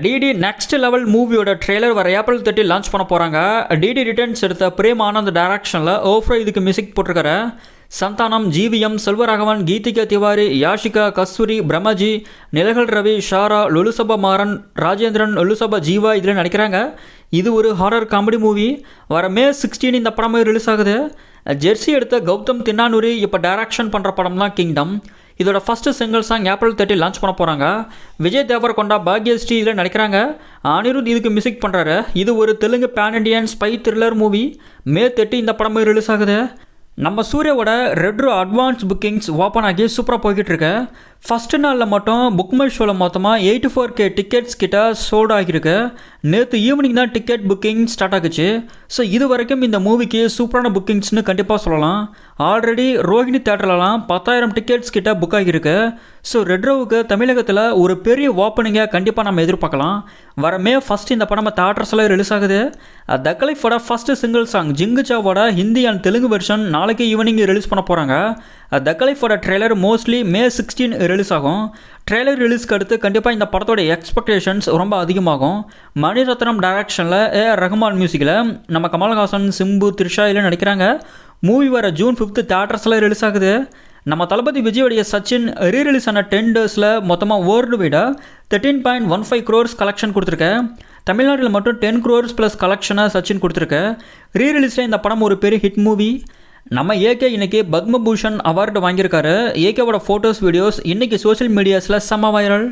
DD next level மூவியோட trailer வர April 30 launch பண்ண போகிறாங்க. டிடி ரிட்டர்ன்ஸ் எடுத்த பிரேம் ஆனந்த் டைரக்ஷனில் ஓஃப்ரோ இதுக்கு மியூசிக் போட்டிருக்கிற சந்தானம், ஜிவிஎம், செல்வராகவன், கீதிகா திவாரி, யாஷிகா, கஸ்தூரி, பிரம்மஜி, நிலகல் ரவி, ஷாரா, லுலுசபா மாறன், ராஜேந்திரன், லுலுசபா ஜீவா இதில் நடிக்கிறாங்க. இது ஒரு ஹாரர் காமெடி மூவி. வர May 16 இந்த படமே ரிலீஸ் ஆகுது. ஜெர்சி எடுத்த கௌதம் தின்னானூரி இப்போ டைரக்ஷன் பண்ணுற படம் தான் கிங்டம். இதோட first single song April 30 launch பண்ண போகிறாங்க. விஜய் தேவரகொண்டா, பாக்யஸ்ரீ இதில் நடிக்கிறாங்க. அனிருத் இதுக்கு மியூசிக் பண்ணுறாரு. இது ஒரு Telugu pan Indian spy thriller movie. May 30 இந்த படமே ரிலீஸ் ஆகுது. நம்ம சூர்யாவோட ரெட்ரோ அட்வான்ஸ் புக்கிங்ஸ் ஓப்பன் ஆகி சூப்பராக போய்கிட்டு இருக்கு. ஃபஸ்ட்டு நாளில் மட்டும் புக் மை ஷோவில் மொத்தமாக 84K டிக்கெட்ஸ் கிட்ட சோல்ட் ஆகியிருக்கு. நேற்று ஈவினிங் தான் டிக்கெட் புக்கிங் ஸ்டார்ட் ஆகுச்சு. ஸோ இது வரைக்கும் இந்த மூவிக்கு சூப்பரான புக்கிங்ஸ்னு கண்டிப்பாக சொல்லலாம். ஆல்ரெடி ரோஹிணி தேட்டர்லலாம் 10,000 டிக்கெட்ஸ் கிட்ட புக் ஆகியிருக்கு. ஸோ ரெட்ரோவுக்கு தமிழகத்தில் ஒரு பெரிய ஓப்பனிங்கை கண்டிப்பாக நம்ம எதிர்பார்க்கலாம். வர May 1 இந்த படம் தேட்டர்ஸில் ரிலீஸ் ஆகுது. தக்கலைஃபோட ஃபஸ்ட்டு சிங்கிள் சாங் ஜிங்குச்சாவோட ஹிந்தி அண்ட் தெலுங்கு வெர்ஷன் நாளைக்கு ஈவினிங் ரிலீஸ் பண்ண போகிறாங்க. தக்கலைஃபோட ட்ரெய்லர் மோஸ்ட்லி May 16 ரிலீஸ் ஆகும். ட்ரெய்லர் ரிலீஸ்க்கு அடுத்து கண்டிப்பாக இந்த படத்தோட எக்ஸ்பெக்டேஷன்ஸ் ரொம்ப அதிகமாகும். மணிரத்னம் டைரக்ஷனில் ஏஆர் ரஹ்மான் மியூசிக்கில் நம்ம கமல்ஹாசன், சிம்பு, த்ரிஷா எல்லாம் நடிக்கிறாங்க. மூவி வர June 5 தேட்டர்ஸில் ரிலீஸ் ஆகுது. நம்ம தளபதி விஜயோடைய சச்சின் ரீரிலீஸ் ஆன 10 டேஸில் மொத்தமாக வேர்ல்டு வைடாக 13.15 crores கலெக்ஷன் கொடுத்துருக்கேன். தமிழ்நாட்டில் மட்டும் 10 crores ப்ளஸ் கலெக்ஷனாக சச்சின் கொடுத்துருக்கேன். ரீரிலீஸில் இந்த படம் ஒரு பெரிய ஹிட் மூவி. நம்ம ஏகே இன்றைக்கி பத்மபூஷன் அவார்டு வாங்கியிருக்காரு. ஏகேவோட ஃபோட்டோஸ், வீடியோஸ் இன்றைக்கி சோஷியல் மீடியாஸில் செம்ம வைரல்.